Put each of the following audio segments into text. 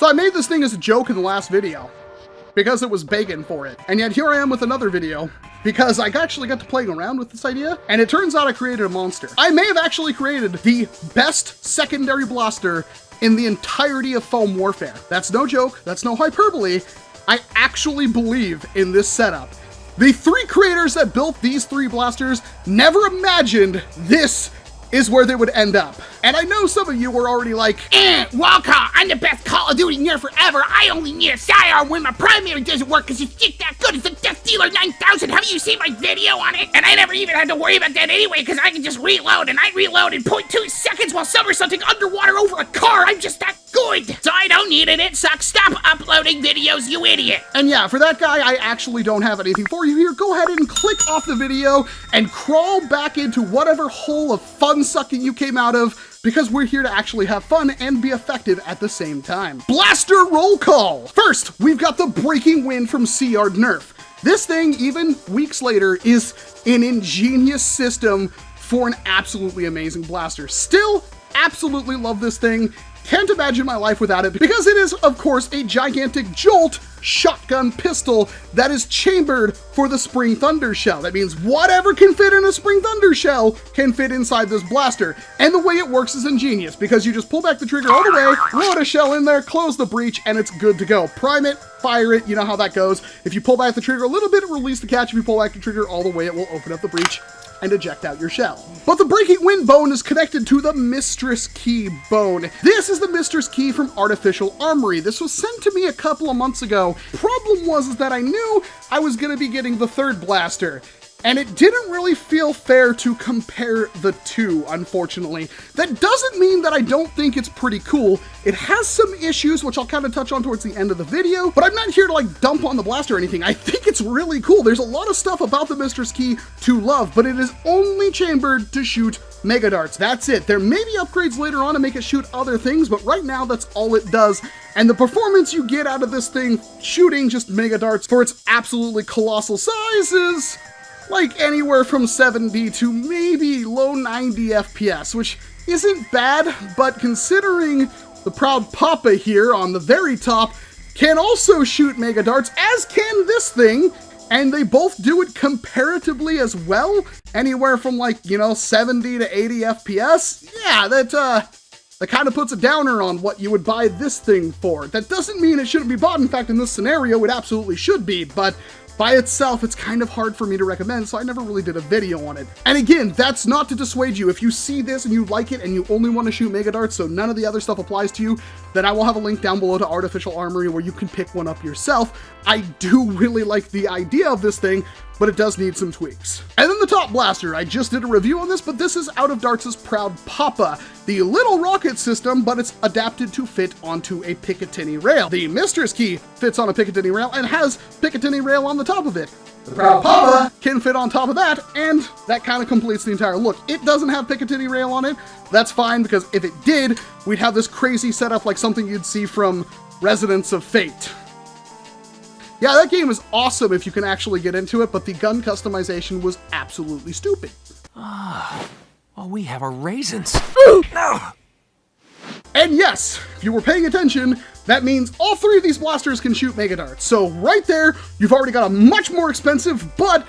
So I made this thing as a joke in the last video, because it was begging for it. And yet here I am with another video, because I actually got to playing around with this idea, and it turns out I created a monster. I may have actually created the best secondary blaster in the entirety of foam warfare. That's no joke, that's no hyperbole. I actually believe in this setup. The 3 creators that built these 3 blasters never imagined this is where they would end up. And I know some of you were already like, Walcom, I'm the best Call of Duty nerfer ever. I only need a sidearm when my primary doesn't work because it's just that good. It's the Death Dealer 9000. Have you seen my video on it? And I never even had to worry about that anyway because I can just reload, and I reload in 0.2 seconds while somersaulting underwater over a car. I'm just that good. So I don't need it. It sucks. Stop uploading videos, you idiot. And yeah, for that guy, I actually don't have anything for you here. Go ahead and click off the video and crawl back into whatever hole of fun sucking you came out of, because we're here to actually have fun and be effective at the same time. Blaster roll call. First, we've got the breaking wind from CyardNerf. This thing, even weeks later, is an ingenious system for an absolutely amazing blaster. Still, absolutely love this thing. Can't imagine my life without it, because it is, of course, a gigantic jolt shotgun pistol that is chambered for the Spring Thunder shell. That means whatever can fit in a Spring Thunder shell can fit inside this blaster. And the way it works is ingenious, because you just pull back the trigger all the way, load a shell in there, close the breech, and it's good to go. Prime it, fire it, you know how that goes. If you pull back the trigger a little bit, it will release the catch. If you pull back the trigger all the way, it will open up the breech and eject out your shell. But the breaking wind bone is connected to the Mistress Key bone. This is the Mistress Key from Artificial Armory. This was sent to me a couple of months ago. Problem was that I knew I was gonna be getting the 3rd blaster, and it didn't really feel fair to compare the 2, unfortunately. That doesn't mean that I don't think it's pretty cool. It has some issues, which I'll kind of touch on towards the end of the video, but I'm not here to like dump on the blaster or anything. I think it's really cool. There's a lot of stuff about the Mistress Key to love, but it is only chambered to shoot mega darts. That's it. There may be upgrades later on to make it shoot other things, but right now that's all it does. And the performance you get out of this thing shooting just mega darts for its absolutely colossal size is like anywhere from 70 to maybe low 90 FPS, which isn't bad, but considering the proud Papa here on the very top can also shoot mega darts, as can this thing, and they both do it comparatively as well, anywhere from like, 70 to 80 FPS. Yeah, that kind of puts a downer on what you would buy this thing for. That doesn't mean it shouldn't be bought. In fact, in this scenario, it absolutely should be, but by itself, it's kind of hard for me to recommend, so I never really did a video on it. And again, that's not to dissuade you. If you see this and you like it and you only want to shoot mega darts, so none of the other stuff applies to you, then I will have a link down below to Artificial Armory where you can pick one up yourself. I do really like the idea of this thing, but it does need some tweaks. And then the top blaster, I just did a review on this, but this is Out of Darts' proud Papa, the little rocket system, but it's adapted to fit onto a Picatinny rail. The Mistress Key fits on a Picatinny rail and has Picatinny rail on the top of it. The proud Papa can fit on top of that, and that kind of completes the entire look. It doesn't have Picatinny rail on it. That's fine, because if it did, we'd have this crazy setup like something you'd see from Residents of Fate. Yeah, that game is awesome if you can actually get into it, but the gun customization was absolutely stupid. Well, we have our raisins. No. And yes, if you were paying attention, that means all 3 of these blasters can shoot mega darts. So right there, you've already got a much more expensive, but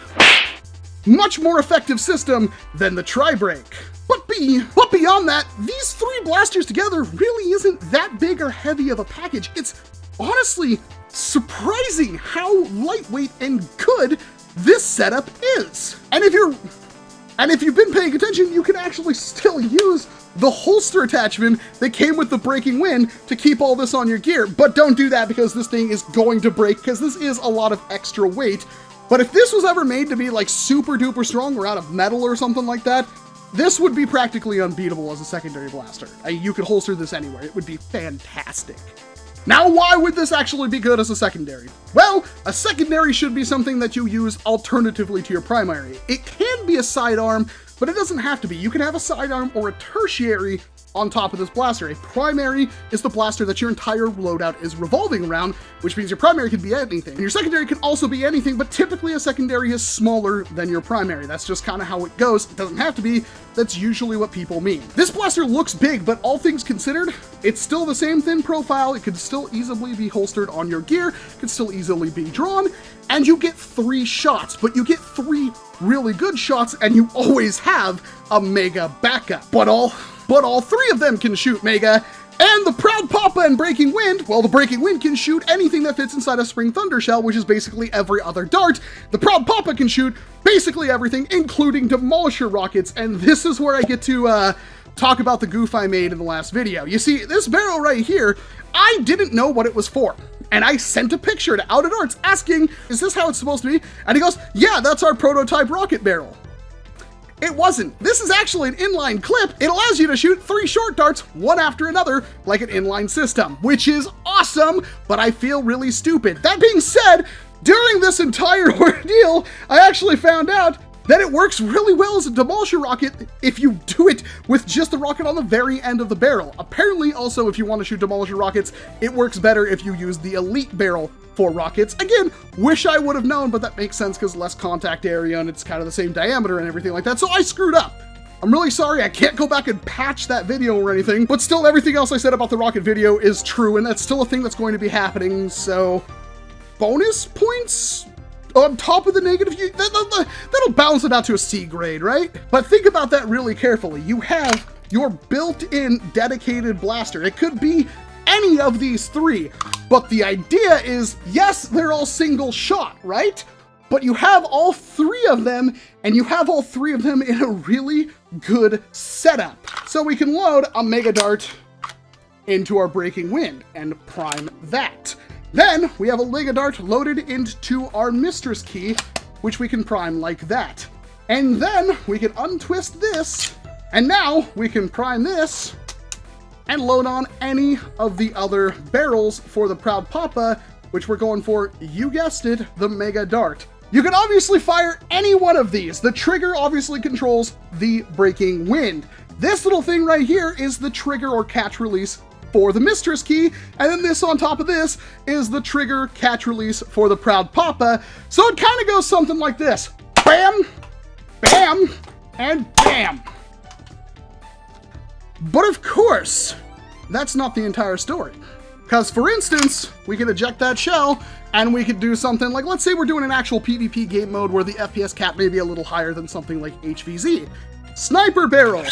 much more effective system than the Tri-Break. But beyond that, these 3 blasters together really isn't that big or heavy of a package. It's honestly surprising how lightweight and good this setup is. And if you've been paying attention, you can actually still use the holster attachment that came with the breaking wind to keep all this on your gear. But don't do that, because this thing is going to break, because this is a lot of extra weight. But if this was ever made to be like super duper strong or out of metal or something like that, this would be practically unbeatable as a secondary blaster. You could holster this anywhere. It would be fantastic. Now, why would this actually be good as a secondary? Well, a secondary should be something that you use alternatively to your primary. It can be a sidearm, but it doesn't have to be. You can have a sidearm or a tertiary on top of this blaster. A primary is the blaster that your entire loadout is revolving around, which means your primary can be anything. And your secondary can also be anything, but typically a secondary is smaller than your primary. That's just kind of how it goes. It doesn't have to be. That's usually what people mean. This blaster looks big, but all things considered, it's still the same thin profile. It could still easily be holstered on your gear, could still easily be drawn, and you get 3 shots, but you get 3 really good shots, and you always have a mega backup. But all 3 of them can shoot mega, and the Proud Papa and Breaking Wind, well, the Breaking Wind can shoot anything that fits inside a Spring Thunder Shell, which is basically every other dart. The Proud Papa can shoot basically everything, including Demolisher rockets, and this is where I get to talk about the goof I made in the last video. You see, this barrel right here, I didn't know what it was for. And I sent a picture to Out at Arts asking, is this how it's supposed to be? And he goes, yeah, that's our prototype rocket barrel. It wasn't. This is actually an inline clip. It allows you to shoot 3 short darts, one after another, like an inline system, which is awesome, but I feel really stupid. That being said, during this entire ordeal, I actually found out that it works really well as a Demolisher rocket if you do it with just the rocket on the very end of the barrel. Apparently, also, if you want to shoot Demolisher rockets, it works better if you use the Elite barrel for rockets. Again, wish I would have known, but that makes sense because less contact area and it's kind of the same diameter and everything like that, so I screwed up. I'm really sorry, I can't go back and patch that video or anything, but still everything else I said about the rocket video is true, and that's still a thing that's going to be happening, so bonus points on top of the negative, that'll balance it out to a C grade, right? But think about that really carefully. You have your built-in dedicated blaster. It could be any of these 3, but the idea is, yes, they're all single shot, right? But you have all 3 of them, and you have all 3 of them in a really good setup. So we can load a Mega Dart into our Breaking Wind and prime that. Then we have a Mega Dart loaded into our Mistress Key, which we can prime like that. And then we can untwist this, and now we can prime this and load on any of the other barrels for the Proud Papa, which we're going for, you guessed it, the Mega Dart. You can obviously fire any one of these. The trigger obviously controls the Breaking Wind. This little thing right here is the trigger or catch release for the Mistress Key, and then this on top of this is the trigger catch release for the Proud Papa. So it kind of goes something like this. Bam, bam, and bam. But of course, that's not the entire story. Because for instance, we could eject that shell and we could do something like, let's say we're doing an actual PvP game mode where the FPS cap may be a little higher than something like HVZ. Sniper barrel.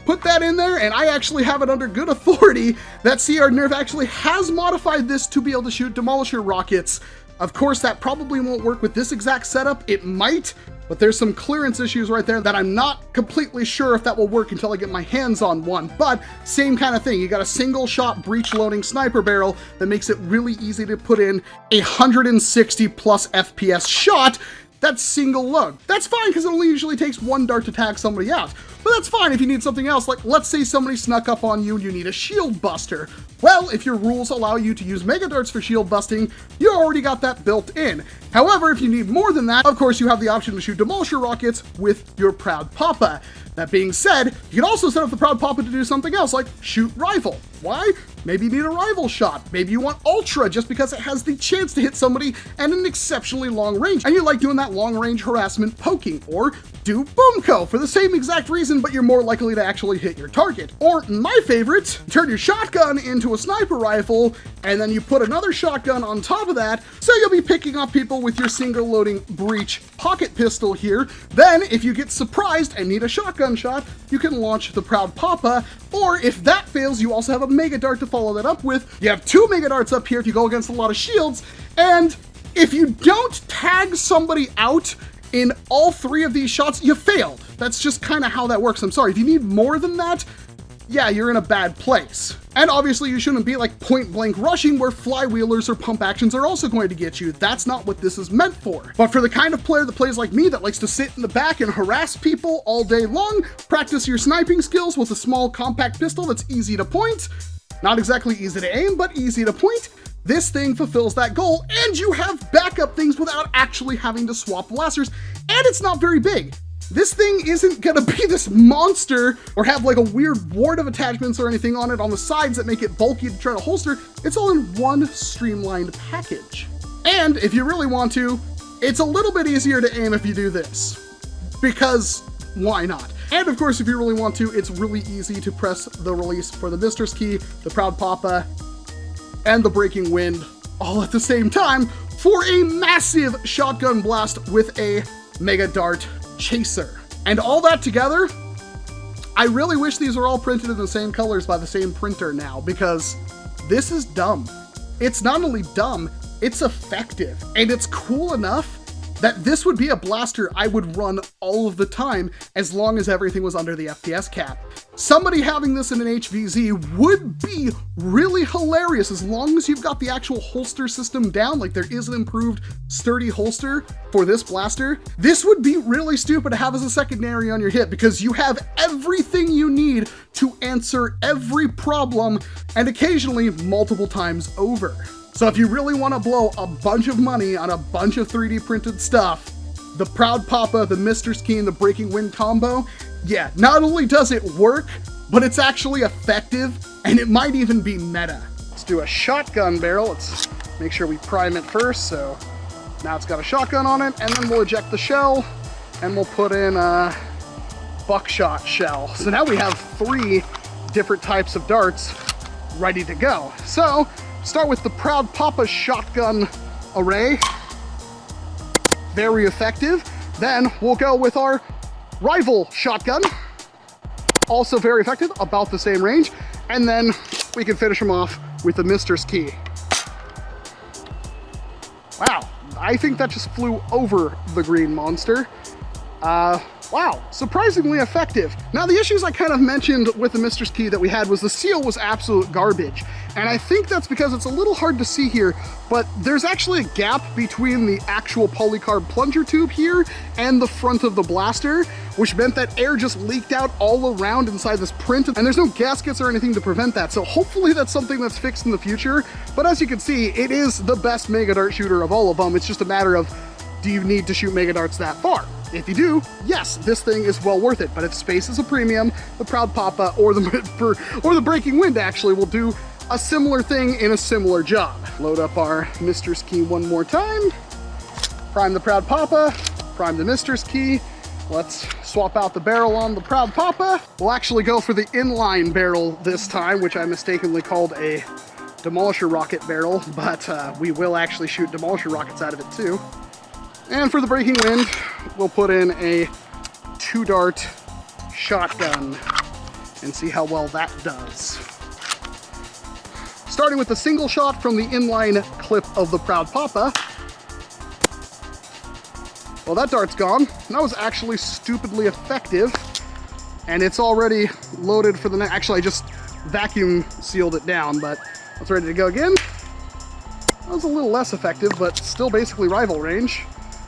Put that in there, and I actually have it under good authority that CyardNerf actually has modified this to be able to shoot Demolisher rockets. Of course, that probably won't work with this exact setup. It might, but there's some clearance issues right there that I'm not completely sure if that will work until I get my hands on one. But same kind of thing. You got a single shot breech loading sniper barrel that makes it really easy to put in a 160 plus FPS shot. That's single load. That's fine because it only usually takes 1 dart to tag somebody out. But that's fine if you need something else, like let's say somebody snuck up on you and you need a shield buster. Well, if your rules allow you to use Mega Darts for shield busting, you already got that built in. However, if you need more than that, of course you have the option to shoot Demolisher rockets with your Proud Papa. That being said, you can also set up the Proud Papa to do something else, like shoot rifle. Why? Maybe you need a rival shot. Maybe you want Ultra just because it has the chance to hit somebody at an exceptionally long range, and you like doing that long range harassment poking. Or do Boomco for the same exact reason, but you're more likely to actually hit your target. Or my favorite, turn your shotgun into a sniper rifle, and then you put another shotgun on top of that, so you'll be picking off people with your single loading breech pocket pistol here. Then, if you get surprised and need a shotgun shot, you can launch the Proud Papa, or if that fails, you also have a Mega Dart to follow that up with. You have 2 Mega Darts up here if you go against a lot of shields, and if you don't tag somebody out in all 3 of these shots, you failed. That's just kind of how that works. I'm sorry, if you need more than that, yeah, you're in a bad place. And obviously you shouldn't be like point blank rushing where flywheelers or pump actions are also going to get you. That's not what this is meant for. But for the kind of player that plays like me that likes to sit in the back and harass people all day long, practice your sniping skills with a small compact pistol that's easy to point, not exactly easy to aim, but easy to point, this thing fulfills that goal, and you have backup things without actually having to swap blasters, and it's not very big. This thing isn't gonna be this monster or have like a weird ward of attachments or anything on it on the sides that make it bulky to try to holster. It's all in one streamlined package. And if you really want to, it's a little bit easier to aim if you do this, because why not? And of course, if you really want to, it's really easy to press the release for the Mistress Key, the Proud Papa, and the Breaking Wind all at the same time for a massive shotgun blast with a Mega Dart Chaser. And all that together, I really wish these were all printed in the same colors by the same printer now, because this is dumb. It's not only dumb, it's effective, and it's cool enough that this would be a blaster I would run all of the time as long as everything was under the FPS cap. Somebody having this in an HVZ would be really hilarious as long as you've got the actual holster system down, like there is an improved sturdy holster for this blaster. This would be really stupid to have as a secondary on your hip because you have everything you need to answer every problem and occasionally multiple times over. So if you really want to blow a bunch of money on a bunch of 3D printed stuff, the Proud Papa, the Mistress Key, and the Breaking Wind combo, yeah, not only does it work, but it's actually effective, and it might even be meta. Let's do a shotgun barrel. Let's make sure we prime it first, so now it's got a shotgun on it, and then we'll eject the shell, and we'll put in a buckshot shell. So now we have 3 different types of darts ready to go. So, start with the Proud Papa shotgun array. Very effective. Then we'll go with our rival shotgun. Also very effective, about the same range. And then we can finish them off with the Mistress Key. Wow, I think that just flew over the green monster. Wow, surprisingly effective. Now the issues I kind of mentioned with the Mistress Key that we had was the seal was absolute garbage. And I think that's because it's a little hard to see here, but there's actually a gap between the actual polycarb plunger tube here and the front of the blaster, which meant that air just leaked out all around inside this print, and there's no gaskets or anything to prevent that. So hopefully that's something that's fixed in the future. But as you can see, it is the best Mega Dart shooter of all of them. It's just a matter of, do you need to shoot Mega Darts that far? If you do, yes, this thing is well worth it. But if space is a premium, the Proud Papa or the Breaking Wind actually will do a similar thing in a similar job. Load up our Mistress Key one more time. Prime the Proud Papa, prime the Mistress Key. Let's swap out the barrel on the Proud Papa. We'll actually go for the inline barrel this time, which I mistakenly called a Demolisher rocket barrel, but we will actually shoot Demolisher rockets out of it too. And for the Breaking Wind, we'll put in a 2-dart shotgun and see how well that does. Starting with the single shot from the inline clip of the Proud Papa. Well, that dart's gone. That was actually stupidly effective. And it's already loaded for the next. Actually, I just vacuum sealed it down, but it's ready to go again. That was a little less effective, but still basically rival range.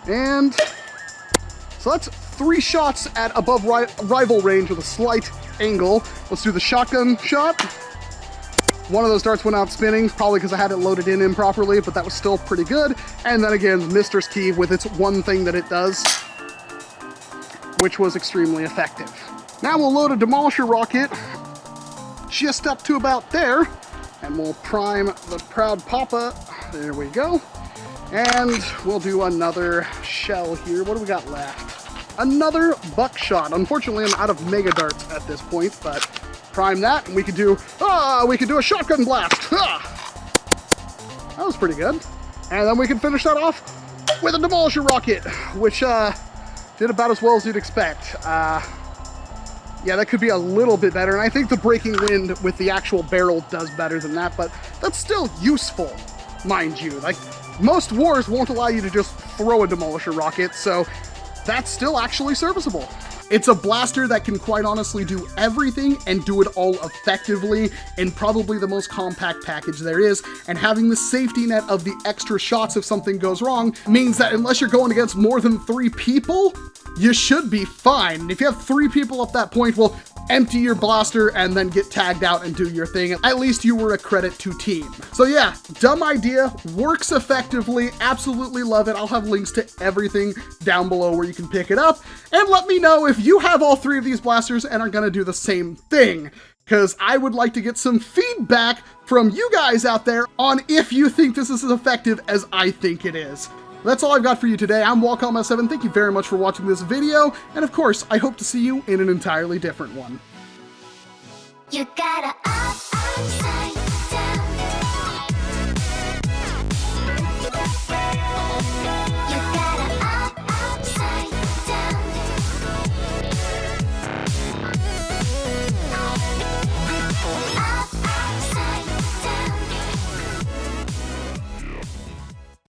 And so that's 3 shots at above rival range with a slight angle. Let's do the shotgun shot. One of those darts went out spinning, probably because I had it loaded in improperly, but that was still pretty good. And then again, Mistress Key with its one thing that it does, which was extremely effective. Now we'll load a Demolisher rocket just up to about there, and we'll prime the Proud Papa. There we go. And we'll do another shell here. What do we got left? Another buckshot. Unfortunately, I'm out of Mega Darts at this point, but prime that, and we could do a shotgun blast. That was pretty good. And then we can finish that off with a Demolisher rocket, which did about as well as you'd expect. Yeah, that could be a little bit better, and I think the Breaking Wind with the actual barrel does better than that, but that's still useful, mind you. Like, most wars won't allow you to just throw a Demolisher rocket, so that's still actually serviceable. It's a blaster that can quite honestly do everything and do it all effectively in probably the most compact package there is, and having the safety net of the extra shots if something goes wrong means that unless you're going against more than 3 people, you should be fine. And if you have 3 people at that point, well, empty your blaster and then get tagged out and do your thing. At least you were a credit to team. So yeah, dumb idea, works effectively, absolutely love it. I'll have links to everything down below where you can pick it up. And let me know if you have all 3 of these blasters and are gonna do the same thing, because I would like to get some feedback from you guys out there on if you think this is as effective as I think it is. That's all I've got for you today. I'm Walcom S7. Thank you very much for watching this video, and of course, I hope to see you in an entirely different one. You gotta up,